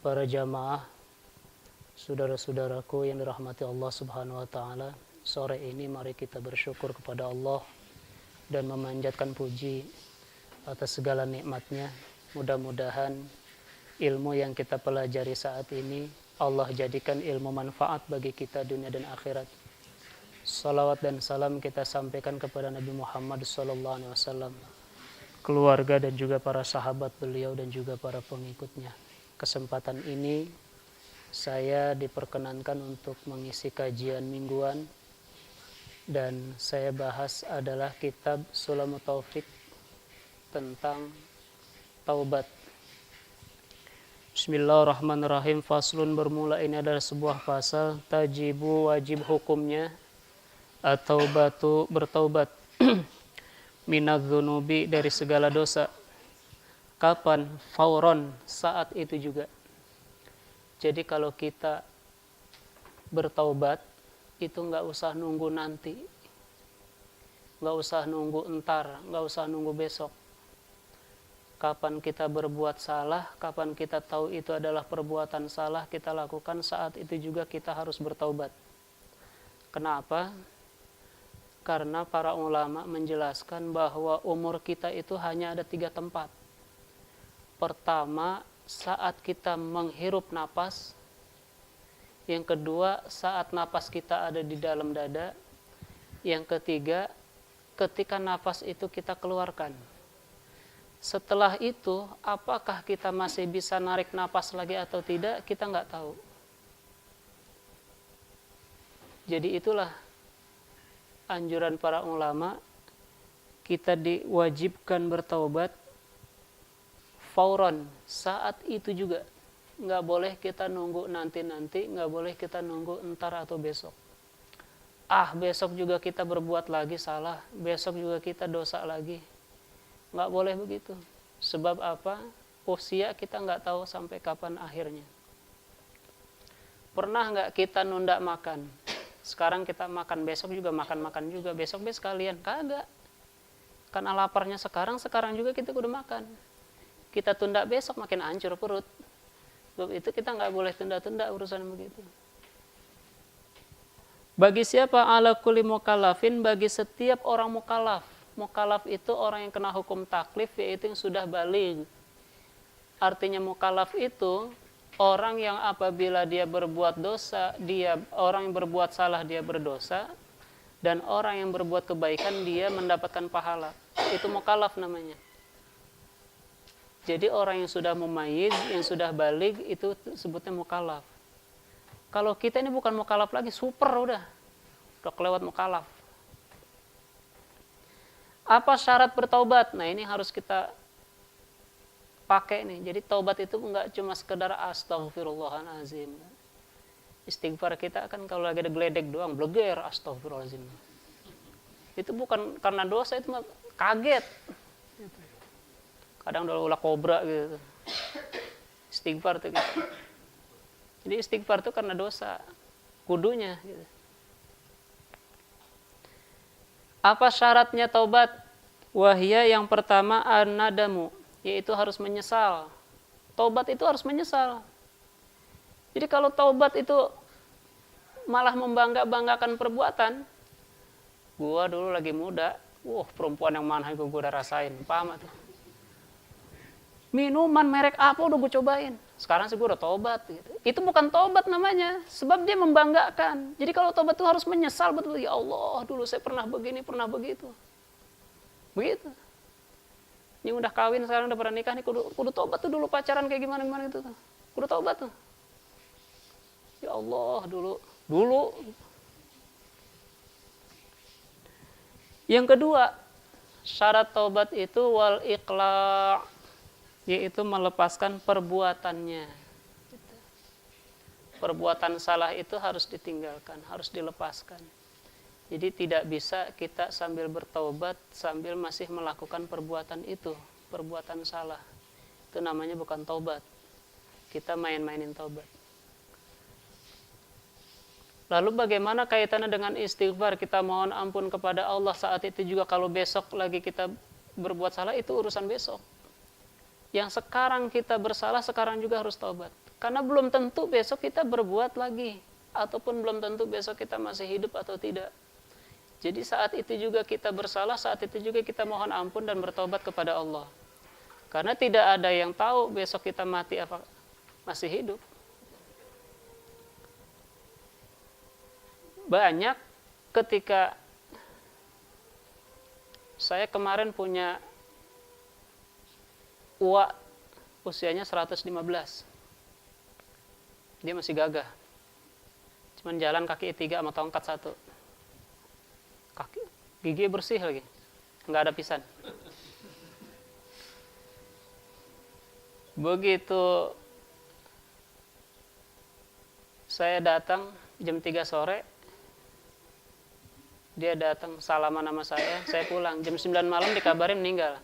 para jamaah, saudara-saudaraku yang dirahmati Allah Subhanahu wa taala. Sore ini mari kita bersyukur kepada Allah dan memanjatkan puji atas segala nikmat-Nya. Mudah-mudahan ilmu yang kita pelajari saat ini Allah jadikan ilmu manfaat bagi kita dunia dan akhirat. Salawat dan salam kita sampaikan kepada Nabi Muhammad SAW, keluarga dan juga para sahabat beliau dan juga para pengikutnya. Kesempatan ini saya diperkenankan untuk mengisi kajian mingguan dan saya bahas adalah kitab Sulamut Taufik tentang taubat. Bismillahirrahmanirrahim. Faslun, bermula ini adalah sebuah pasal tajibu, wajib hukumnya atau batu bertaubat minadzunubi, dari segala dosa. Kapan? Fauron, saat itu juga. Jadi kalau kita bertaubat itu nggak usah nunggu nanti, nggak usah nunggu entar, nggak usah nunggu besok. Kapan kita berbuat salah, kapan kita tahu itu adalah perbuatan salah, kita lakukan saat itu juga kita harus bertaubat. Kenapa? Karena para ulama menjelaskan bahwa umur kita itu hanya ada 3 tempat. Pertama, saat kita menghirup napas. Yang kedua, saat napas kita ada di dalam dada. Yang ketiga, ketika napas itu kita keluarkan. Setelah itu, apakah kita masih bisa narik napas lagi atau tidak, kita nggak tahu. Jadi itulah anjuran para ulama, kita diwajibkan bertaubat fauron, saat itu juga. Nggak boleh kita nunggu nanti-nanti, nggak boleh kita nunggu entar atau besok. Besok juga kita berbuat lagi salah, besok juga kita dosa lagi. Nggak boleh begitu. Sebab apa? Usia kita nggak tahu sampai kapan akhirnya. Pernah nggak kita nunda makan? Sekarang kita makan, besok juga makan juga, besok sekalian. Kagak. Karena laparnya sekarang juga kita udah makan. Kita tunda besok makin hancur perut. Sebab itu kita nggak boleh tunda-tunda urusan begitu. Bagi siapa? Ala kulli mukallafin, bagi setiap orang mukallaf. Mukallaf itu orang yang kena hukum taklif, yaitu yang sudah baligh. Artinya mukallaf itu orang yang apabila dia berbuat dosa, orang yang berbuat salah dia berdosa, dan orang yang berbuat kebaikan dia mendapatkan pahala. Itu mukallaf namanya. Jadi orang yang sudah mumayyiz, yang sudah baligh, itu sebutnya mukallaf. Kalau kita ini bukan mukallaf lagi, super udah kelewat mukallaf. Apa syarat bertaubat? Nah, ini harus kita pakai nih. Jadi taubat itu enggak cuma sekedar astaghfirullahalazim. Istighfar kita kan kalau lagi ada geledek doang, bleger astaghfirullahalazim. Itu bukan karena dosa, itu mah kaget. Kadang udah ulah kobra gitu. Istighfar tuh gitu. Jadi istighfar itu karena dosa, kudunya gitu. Apa syaratnya taubat? Wahya, yang pertama an-nadamu, yaitu harus menyesal. Taubat itu harus menyesal. Jadi kalau taubat itu malah membanggakan perbuatan, gua dulu lagi muda, perempuan yang mana gua udah rasain, paham tuh. Minuman merek apa udah gue cobain, sekarang sih gue udah tobat gitu. Itu bukan tobat namanya, sebab dia membanggakan. Jadi kalau tobat itu harus menyesal betul, ya Allah dulu saya pernah begini, pernah begitu. Begitu. Yang udah kawin sekarang udah pernah nikah nih, kudu tobat tuh, dulu pacaran kayak gimana itu tuh. Kudu tobat tuh. Ya Allah dulu. Yang kedua, syarat taubat itu wal iqla', yaitu melepaskan perbuatannya. Perbuatan salah itu harus ditinggalkan, harus dilepaskan. Jadi tidak bisa kita sambil bertaubat sambil masih melakukan perbuatan itu, perbuatan salah. Itu namanya bukan taubat. Kita main-mainin taubat. Lalu bagaimana kaitannya dengan istighfar? Kita mohon ampun kepada Allah saat itu juga. Kalau besok lagi kita berbuat salah, itu urusan besok. Yang sekarang kita bersalah, sekarang juga harus taubat. Karena belum tentu besok kita berbuat lagi, ataupun belum tentu besok kita masih hidup atau tidak. Jadi saat itu juga kita bersalah, saat itu juga kita mohon ampun dan bertobat kepada Allah. Karena tidak ada yang tahu besok kita mati apa masih hidup. Banyak ketika saya kemarin punya uak usianya 115. Dia masih gagah. Cuman jalan kaki 3 sama tongkat 1. Kaki gigi bersih lagi. Enggak ada pisan. Begitu saya datang jam 3 sore, dia datang salaman sama saya pulang. Jam 9 malam dikabarin meninggal.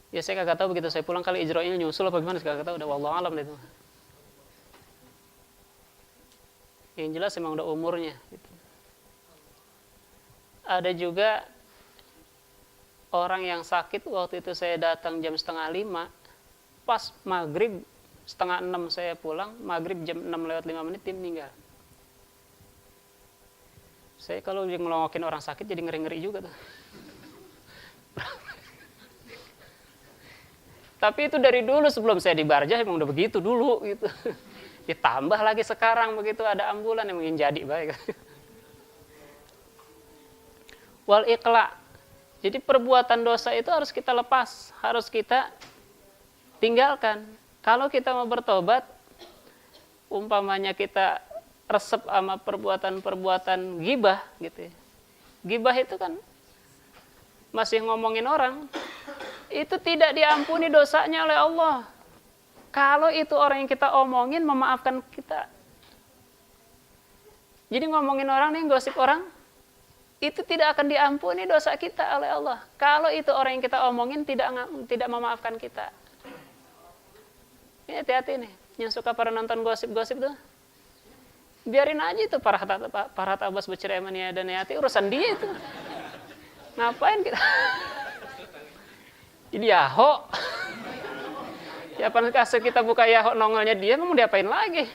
Ya saya kagak tahu begitu saya pulang kali ijro'nya nyusul apa gimana, saya kagak tahu, udah wallahu alam itu. Yang jelas emang udah umurnya gitu. Ada juga orang yang sakit waktu itu saya datang jam 4:30, pas maghrib 5:30 saya pulang, maghrib jam 6:05 dia meninggal. Saya kalau ngelongokin orang sakit jadi ngeri-ngeri juga tuh. Tapi itu dari dulu sebelum saya di Barjah emang udah begitu dulu gitu. Ditambah lagi sekarang begitu ada ambulan yang mungkin jadi baik. Wal iqla. Jadi perbuatan dosa itu harus kita lepas, harus kita tinggalkan. Kalau kita mau bertobat, umpamanya kita resep sama perbuatan-perbuatan ghibah gitu ya. Ghibah itu kan masih ngomongin orang. Itu tidak diampuni dosanya oleh Allah. Kalau itu orang yang kita omongin memaafkan kita. Jadi ngomongin orang nih, gosip orang, itu tidak akan diampuni dosa kita oleh Allah. Kalau itu orang yang kita omongin tidak memaafkan kita. Ini hati-hati nih, yang suka pada nonton gosip-gosip tuh. Biarin aja itu para tabas bercerai mania dan yati, urusan dia itu. Ngapain kita? Jadi Yahoo. Ya pas kasih kita buka Yahoo nongolnya dia, mau diapain lagi?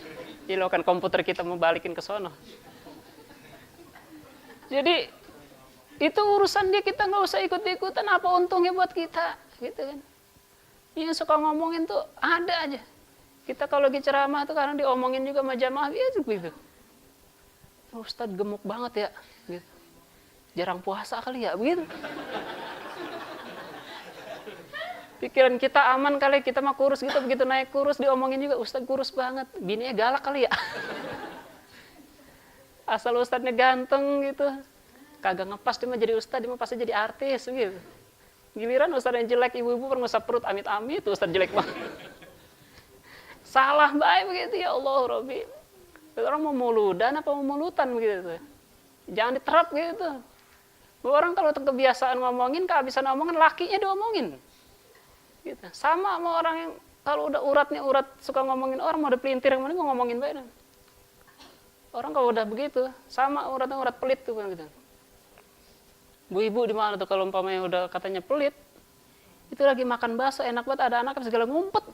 Jadi lo kan komputer kita mau balikin ke sono. Jadi itu urusan dia, kita nggak usah ikut-ikutan, apa untungnya buat kita, gitu kan? Yang suka ngomongin tuh ada aja. Kita kalau lagi ceramah tuh karena diomongin juga sama jamaah dia juga gitu. Ustadz gemuk banget ya, gitu. Jarang puasa kali ya, begitu. Pikiran kita aman kali, kita mah kurus gitu, begitu naik kurus diomongin juga, Ustadz kurus banget, bininya galak kali ya. Asal Ustadznya ganteng gitu, kagak ngepas dia mah jadi Ustadz, dia mah pasti jadi artis gitu. Giliran Ustadz yang jelek, ibu-ibu pengusap perut, amit-amit, Ustadz jelek banget. Salah baik begitu, ya Allah Rabbi. Orang mau muludan apa mau mulutan begitu. Jangan diterap gitu. Orang kalau kebiasaan ngomongin, kehabisan omongan, lakinya diomongin. Gitu. Sama orang yang kalau udah uratnya urat suka ngomongin orang, mau ada pelintir yang mana mau ngomongin baik. Orang kalau udah begitu, sama uratnya urat pelit tuh gitu. Bu ibu di mana tuh kalau umpamanya udah katanya pelit, itu lagi makan bakso enak banget, ada anak segala ngumpet.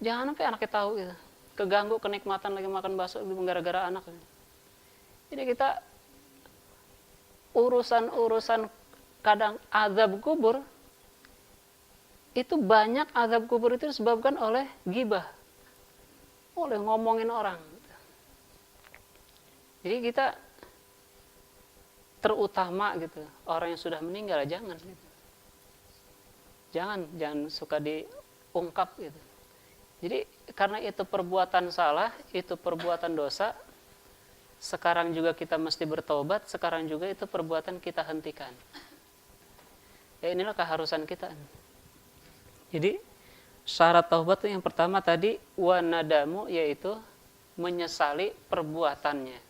Jangan sampai anaknya tahu gitu. Keganggu kenikmatan lagi makan bakso gara-gara anak. Jadi kita urusan kadang azab kubur, itu banyak azab kubur itu disebabkan oleh ghibah, oleh ngomongin orang. Jadi kita terutama gitu, orang yang sudah meninggal jangan gitu. Jangan suka diungkap gitu. Jadi karena itu perbuatan salah, itu perbuatan dosa, sekarang juga kita mesti bertobat, sekarang juga itu perbuatan kita hentikan. Ya inilah keharusan kita. Jadi syarat taubat itu yang pertama tadi wanadamu, yaitu menyesali perbuatannya.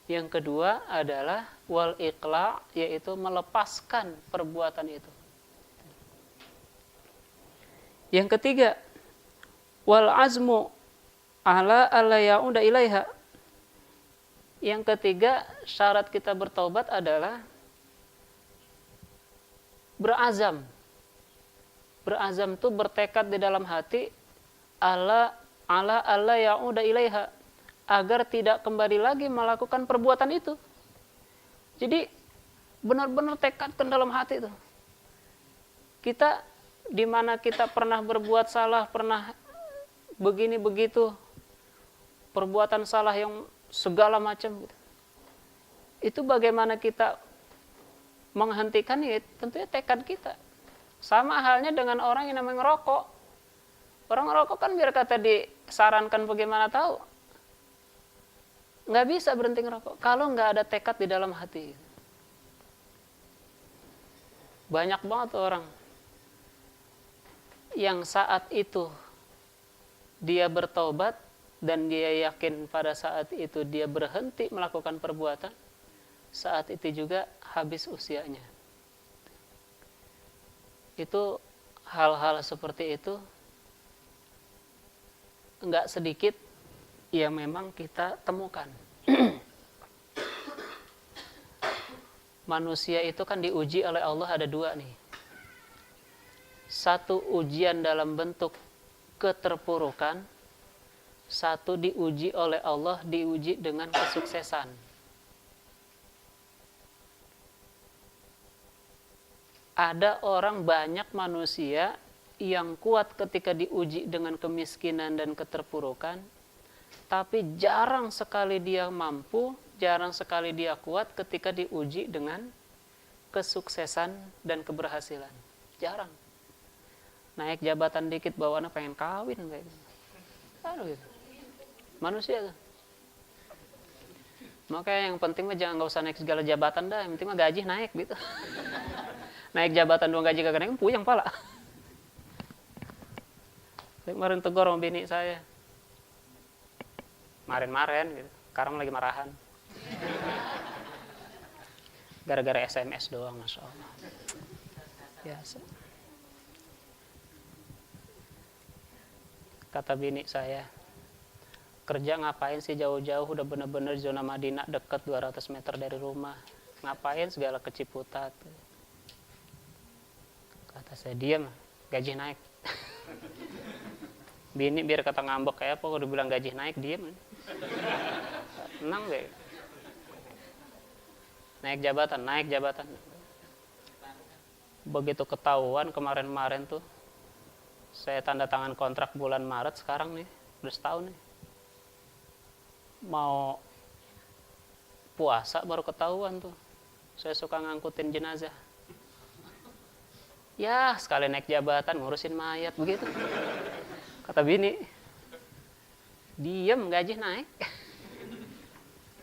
Yang kedua adalah wal iqla, yaitu melepaskan perbuatan itu. Yang ketiga wal azmu ala alla ya'uda ilaiha. Yang ketiga syarat kita bertaubat adalah berazam Berazam tuh bertekad di dalam hati ala ya'uda ilaiha, agar tidak kembali lagi melakukan perbuatan itu. Jadi benar-benar tekadkan dalam hati itu. Kita di mana kita pernah berbuat salah, pernah begini begitu, perbuatan salah yang segala macam gitu. Itu bagaimana kita menghentikan ya, tentunya tekad kita. Sama halnya dengan orang yang namanya ngerokok. Orang ngerokok kan biar kata disarankan bagaimana tahu. Nggak bisa berhenti ngerokok kalau nggak ada tekad di dalam hati. Banyak banget orang yang saat itu dia bertaubat dan dia yakin pada saat itu dia berhenti melakukan perbuatan, saat itu juga habis usianya. Itu hal-hal seperti itu enggak sedikit yang memang kita temukan. Manusia itu kan diuji oleh Allah ada dua nih. Satu ujian dalam bentuk keterpurukan, satu diuji oleh Allah, diuji dengan kesuksesan. Ada orang banyak manusia yang kuat ketika diuji dengan kemiskinan dan keterpurukan, tapi jarang sekali dia mampu, jarang sekali dia kuat ketika diuji dengan kesuksesan dan keberhasilan. Jarang. Naik jabatan dikit bawaannya pengen kawin kayak gitu. Aduh gitu. Manusia tuh. Makanya yang penting mah jangan nggak usah naik segala jabatan dah, yang penting mah gaji naik gitu. Naik jabatan doang gaji kagak naik, puyeng pala. Saya kemarin tegur sama bini saya. Kemarin gitu. Sekarang lagi marahan. Gara-gara SMS doang, Masya Allah. Biasa. Kata bini saya, kerja ngapain sih jauh-jauh, udah bener-bener zona Madinah deket 200 meter dari rumah. Ngapain segala ke Ciputat. Kata saya, diam, gaji naik. Bini biar kata ngambek kayak apa, udah bilang gaji naik, diam. Tenang deh. Naik jabatan. Begitu ketahuan kemarin tuh, saya tanda tangan kontrak bulan Maret, sekarang nih, udah setahun nih. Mau puasa baru ketahuan tuh. Saya suka ngangkutin jenazah. Ya, sekali naik jabatan ngurusin mayat begitu. Kata bini, diem gaji naik.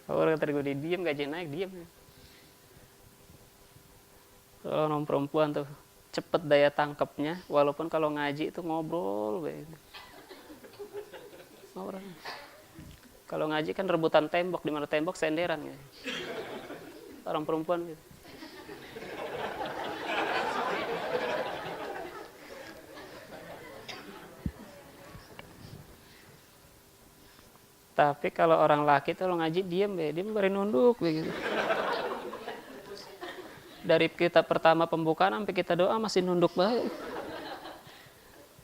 Orang kata gue, diem gaji naik, diem. Kalau orang perempuan tuh cepet daya tangkapnya, walaupun kalau ngaji itu ngobrol gitu. Ngobrol. Kalau ngaji kan rebutan tembok, di mana tembok senderan gitu. Orang perempuan gitu. Tapi kalau orang laki tuh kalau ngaji diem dia baru nunduk begitu. Dari kita pertama pembukaan sampai kita doa masih nunduk baik.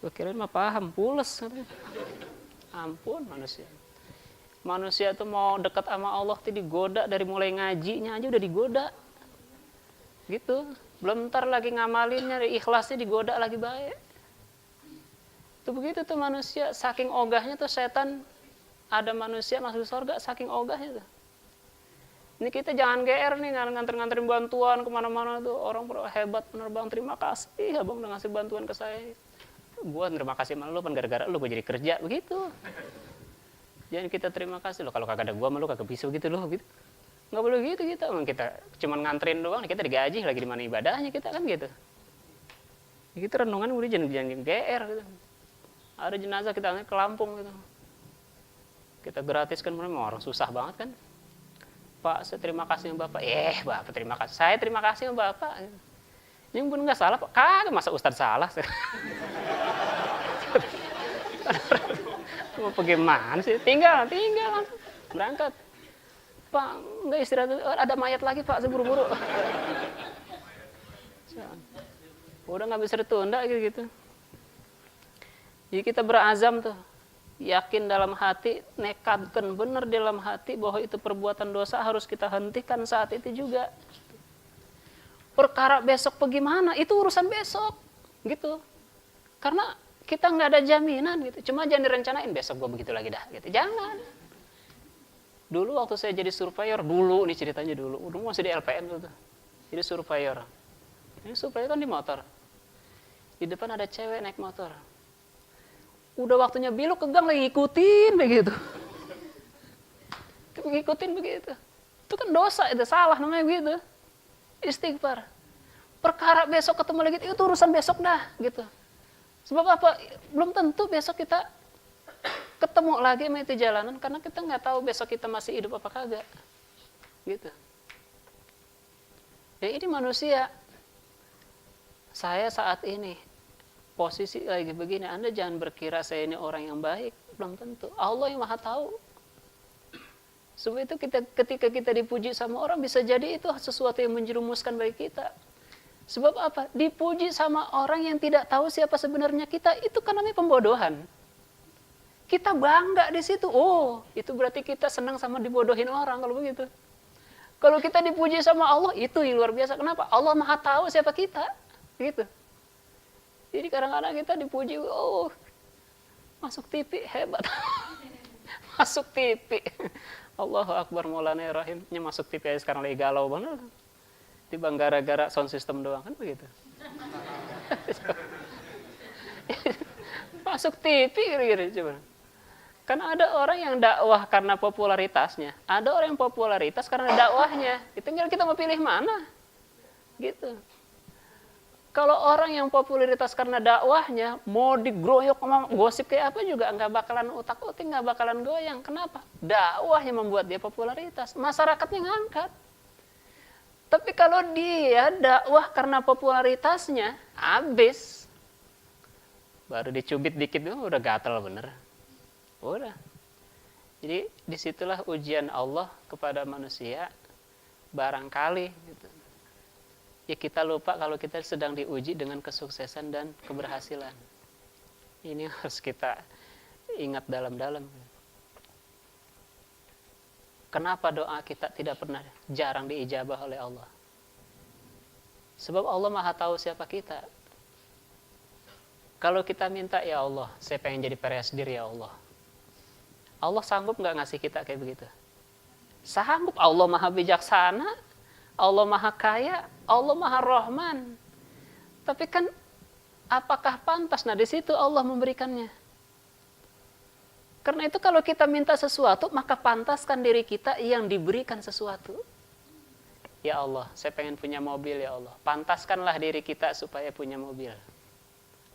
Gue kirain mah paham, pules. Ampun manusia. Manusia tuh mau dekat sama Allah tuh digoda, dari mulai ngajinya aja udah digoda. Gitu. Belum ntar lagi ngamalinnya, ikhlasnya digoda lagi baik. Itu begitu tuh manusia, saking ogahnya tuh setan. Ada manusia masuk surga saking ogahnya tuh. Ini kita jangan GR nih, nganter-nganterin bantuan kemana-mana tuh. Orang hebat bener bang, terima kasih abang udah ngasih bantuan ke saya. Gue terima kasih sama lu, kan gara-gara lu gue jadi kerja, begitu. Jangan kita terima kasih lo, kalau kagak ada gue sama lu kagak bisa gitu loh, gitu. Nggak boleh gitu kita, emang kita cuma nganterin doang, kita digaji lagi di mana ibadahnya kita kan gitu. Gitu renungan udah jangan GR gitu. Ada jenazah kita ke Lampung gitu. Kita gratis kan, orang susah banget kan. Pak, saya terima kasih sama Bapak. Bapak terima kasih. Saya terima kasih sama Bapak. Yang pun nggak salah, Pak. Kagak, masa Ustadz salah. Mau bagaimana sih? Tinggal. Berangkat. Pak, nggak istirahat. Ada mayat lagi, Pak. Saya buru-buru. Udah nggak bisa ditunda gitu. Jadi kita berazam tuh, yakin dalam hati, nekatkan benar dalam hati bahwa itu perbuatan dosa harus kita hentikan saat itu juga. Perkara besok bagaimana, itu urusan besok, gitu. Karena kita nggak ada jaminan gitu. Cuma jangan direncanain besok gue begitu lagi dah, gitu. Jangan. Dulu waktu saya jadi surveyor, dulu nih ceritanya dulu masih di LPM tuh. Jadi surveyor. Ini surveyor kan di motor. Di depan ada cewek naik motor. Udah waktunya belok ke gang lagi ngikutin begitu. Ngikutin begitu. Itu kan dosa, itu salah namanya begitu. Istighfar. Perkara besok ketemu lagi itu urusan besok dah gitu. Sebab apa? Belum tentu besok kita ketemu lagi sama itu jalanan karena kita nggak tahu besok kita masih hidup apa kagak. Gitu. Ya ini manusia. Saya saat ini posisi lagi begini, Anda jangan berkira saya ini orang yang baik, belum tentu. Allah yang Maha tahu. Sebab itu ketika kita dipuji sama orang, bisa jadi itu sesuatu yang menjerumuskan bagi kita. Sebab apa? Dipuji sama orang yang tidak tahu siapa sebenarnya kita, itu kan namanya pembodohan. Kita bangga di situ. Oh, itu berarti kita senang sama dibodohin orang kalau begitu. Kalau kita dipuji sama Allah, itu yang luar biasa. Kenapa? Allah Maha tahu siapa kita. Gitu. Jadi kadang-kadang kita dipuji, oh masuk TV hebat, masuk TV, Allahu Akbar Maulana Rahim, masuk TV aja sekarang lagi galau banget, tiba gara-gara sound system doang kan begitu. Masuk TV kira-kira coba. Kan ada orang yang dakwah karena popularitasnya, ada orang yang popularitas karena dakwahnya. Itu tinggal kita mau pilih mana, gitu. Kalau orang yang popularitas karena dakwahnya, mau digroyok sama gosip kayak apa juga nggak bakalan utak-utik, nggak bakalan goyang. Kenapa? Dakwah yang membuat dia popularitas, masyarakatnya ngangkat. Tapi kalau dia dakwah karena popularitasnya, habis. Baru dicubit dikit udah gatel bener. Udah. Jadi disitulah ujian Allah kepada manusia, barangkali gitu. Ya kita lupa kalau kita sedang diuji dengan kesuksesan dan keberhasilan. Ini harus kita ingat dalam-dalam. Kenapa doa kita tidak pernah jarang diijabah oleh Allah? Sebab Allah Maha tahu siapa kita. Kalau kita minta, ya Allah, saya pengen jadi presidir ya Allah. Allah sanggup nggak ngasih kita kayak begitu? Sanggup. Allah Maha bijaksana. Allah Maha Kaya, Allah Maha Rahman. Tapi kan apakah pantas? Nah di situ Allah memberikannya. Karena itu kalau kita minta sesuatu, maka pantaskan diri kita yang diberikan sesuatu. Ya Allah, saya pengen punya mobil ya Allah. Pantaskanlah diri kita supaya punya mobil.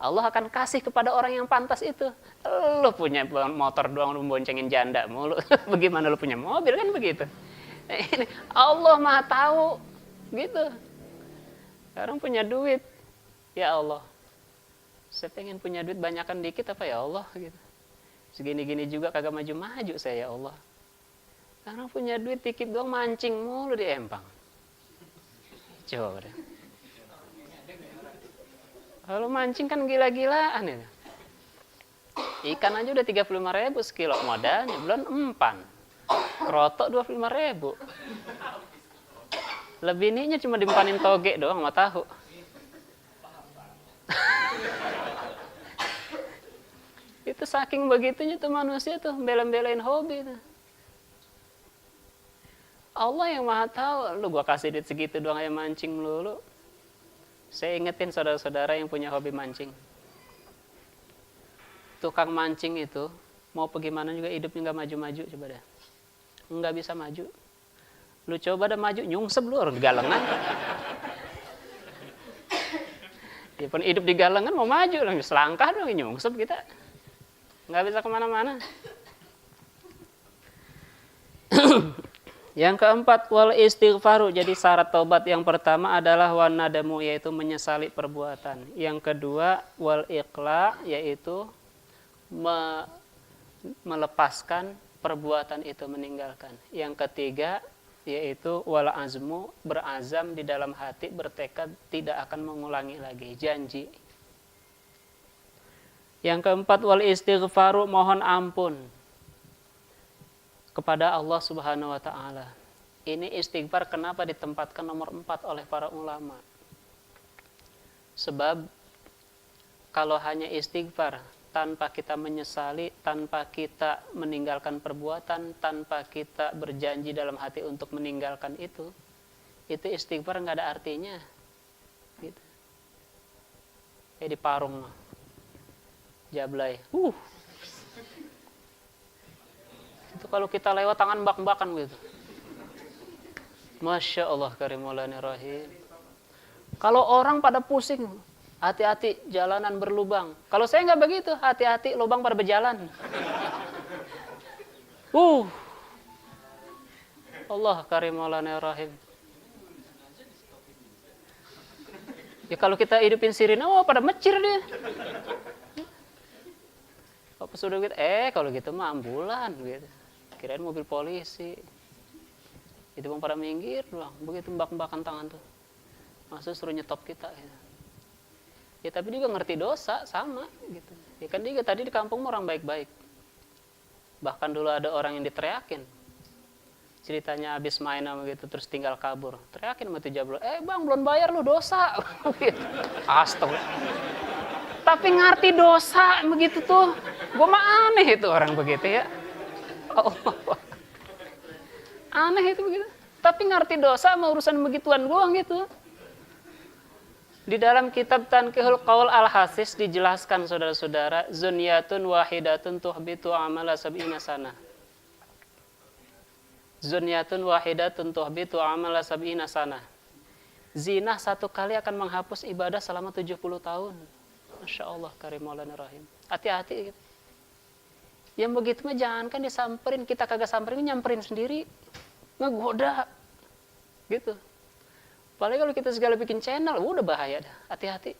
Allah akan kasih kepada orang yang pantas itu. Lu punya motor doang, lu boncengin janda mulu. Bagaimana lu punya mobil kan begitu. Ini Allah Maha tahu gitu. Sekarang punya duit, ya Allah, saya pengen punya duit banyakan dikit apa ya Allah gitu. Segini-gini juga kagak maju-maju saya ya Allah. Sekarang punya duit dikit doang, mancing mulu di Empang. Coba deh. Kalau mancing kan gila-gilaan ya. Ikan aja udah 35.000 sekilo modalnya, belum empan. Kerotok 25.000. Lebih ininya cuma dimpanin toge doang sama tahu. Itu saking begitunya tuh manusia tuh bela-belain hobi tuh. Allah yang Maha tahu, lu gua kasih duit segitu doang aja mancing melulu. Saya ingetin saudara-saudara yang punya hobi mancing. Tukang mancing itu mau bagaimana juga hidupnya nggak maju-maju, coba deh. Nggak bisa maju. Lu coba dah maju, nyungsep lu orang di galengan. Ya pun hidup di galengan mau maju, selangkah dong nyungsep kita. Nggak bisa kemana-mana. Yang keempat, wal istighfaru. Jadi syarat taubat yang pertama adalah wan nadamu, yaitu menyesali perbuatan. Yang kedua, wal iqla, yaitu melepaskan perbuatan itu, meninggalkan. Yang ketiga, yaitu wal azmu, berazam di dalam hati, bertekad tidak akan mengulangi lagi, janji. Yang keempat, wal istighfaru, mohon ampun kepada Allah Subhanahu wa taala. Ini istighfar kenapa ditempatkan nomor 4 oleh para ulama? Sebab kalau hanya istighfar tanpa kita menyesali, tanpa kita meninggalkan perbuatan, tanpa kita berjanji dalam hati untuk meninggalkan itu istighfar nggak ada artinya. Gitu. Kayak di parung jablay. Itu kalau kita lewat tangan bak-bakan gitu. Masya Allah karimulani rahim. Kalau orang pada pusing, hati-hati jalanan berlubang. Kalau saya nggak begitu, hati-hati lubang pada berjalan. Allah karimulani rahim. Ya kalau kita hidupin sirine, pada mecir dia. Apa sudah gitu? Kalau gitu mah ambulan gitu. Kirain mobil polisi. Itu bang pada minggir doang. Begitu mbak-mbakan tangan tuh. Maksudnya suruh nyetop kita gitu. Ya tapi dia juga ngerti dosa sama gitu. Ya kan dia tadi di kampung orang baik-baik. Bahkan dulu ada orang yang diteriakin. Ceritanya habis main sama gitu terus tinggal kabur. Teriakin sama tuh jablo, bang belum bayar lu dosa. Gitu. Astaga. Tapi ngerti dosa begitu tuh. Gue mah aneh itu orang begitu ya. Allah. Aneh itu begitu. Tapi ngerti dosa sama urusan begituan doang gitu. Di dalam kitab Tanqihul Qaul Al-Hasis dijelaskan saudara-saudara, zunyatun wahidatun tuhbitu amala sab'ina sana. Zunyatun wahidatun tuhbitu amala sab'ina sana. Zina satu kali akan menghapus ibadah selama 70 tahun. Masya Allah karimulani rahim. Hati-hati gitu. Yang begitu mah jangan kan disamperin, kita kagak samperin, nyamperin sendiri. Ngegoda. Gitu. Apalagi kalau kita segala bikin channel, udah bahaya dah. Hati-hati.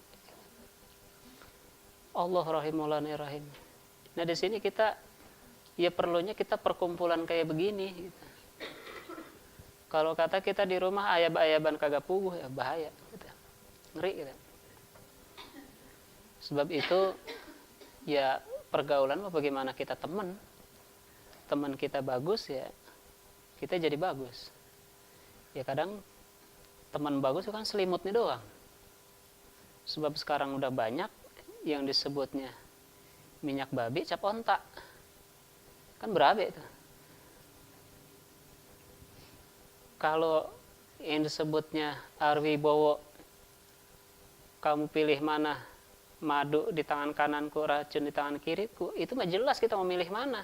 Allah rahimulani rahim. Nah di sini kita, ya perlunya kita perkumpulan kayak begini. Gitu. Kalau kata kita di rumah ayab-ayaban kagak puguh, ya bahaya. Gitu. Ngeri gitu. Sebab itu, ya pergaulan mah bagaimana kita teman kita bagus ya kita jadi bagus. Ya kadang teman bagus itu kan selimutnya doang. Sebab sekarang udah banyak yang disebutnya minyak babi cap ontak. Kan berabe itu. Kalau yang disebutnya arwibowo, kamu pilih mana? Madu di tangan kananku, racun di tangan kiriku, itu mah jelas kita mau milih mana.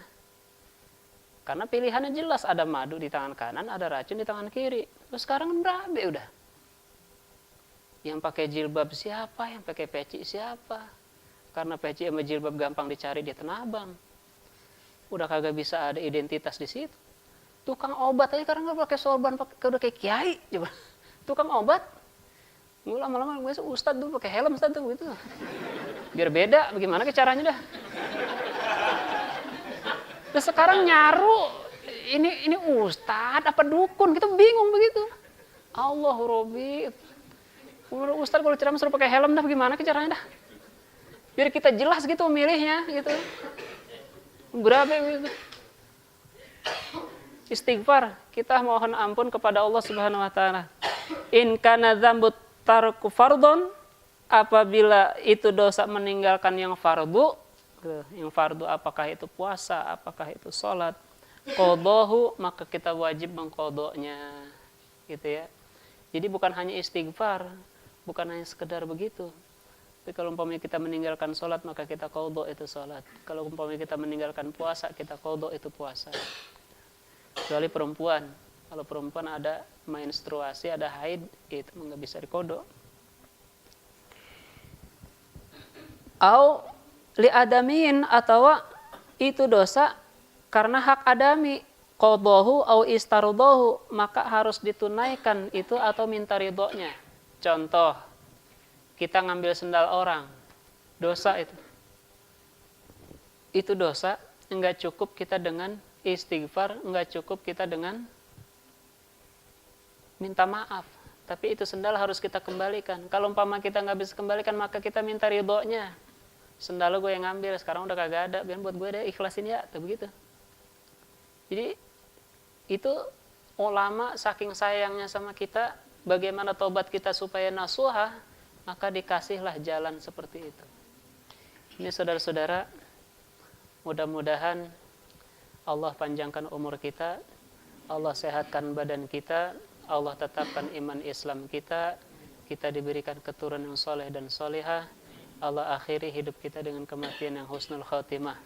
Karena pilihannya jelas, ada madu di tangan kanan, ada racun di tangan kiri. Terus sekarang berabe udah. Yang pakai jilbab siapa, yang pakai peci siapa. Karena peci sama jilbab gampang dicari di Tanah Abang. Udah kagak bisa ada identitas di situ. Tukang obat aja karena nggak pakai sorban, udah kayak kiai. Coba. Tukang obat. Lama-lama ustad dulu pakai helm ustad tuh gitu. Biar beda bagaimana ke caranya dah. Terus sekarang nyaru ini ustad apa dukun, kita bingung begitu. Allah Robbi. Ustad kalau ceramah suruh pakai helm dah bagaimana ke caranya dah. Biar kita jelas gitu memilihnya gitu. Berabe gitu. Istighfar, kita mohon ampun kepada Allah Subhanahu wa taala. In kana dzambut tarku fardhon, apabila itu dosa meninggalkan yang fardu, apakah itu puasa, apakah itu sholat, qadahu, maka kita wajib mengqadanya, gitu ya. Jadi bukan hanya istighfar, bukan hanya sekedar begitu. Tapi kalau umpamanya kita meninggalkan sholat, maka kita qada itu sholat. Kalau umpamanya kita meninggalkan puasa, kita qada itu puasa. Kecuali perempuan. Kalau perempuan ada menstruasi, ada haid, itu nggak bisa dikodok. Au li adamin, atau itu dosa karena hak adami. Qadahu au istarudahu, maka harus ditunaikan itu atau minta ridhonya. Contoh, kita ngambil sendal orang, dosa itu. Itu dosa, enggak cukup kita dengan istighfar, enggak cukup kita dengan minta maaf, tapi itu sendal harus kita kembalikan. Kalau umpama kita nggak bisa kembalikan, maka kita minta ridhonya. sendal gue yang ngambil, sekarang udah kagak ada, biar buat gue deh, ikhlasin ya, tuh begitu. Jadi itu ulama saking sayangnya sama kita, bagaimana tobat kita supaya nasuha, maka dikasihlah jalan seperti itu. Ini saudara-saudara, mudah-mudahan Allah panjangkan umur kita, Allah sehatkan badan kita, Allah tetapkan iman Islam kita, kita diberikan keturunan yang soleh dan solehah, Allah akhiri hidup kita dengan kematian yang husnul khatimah.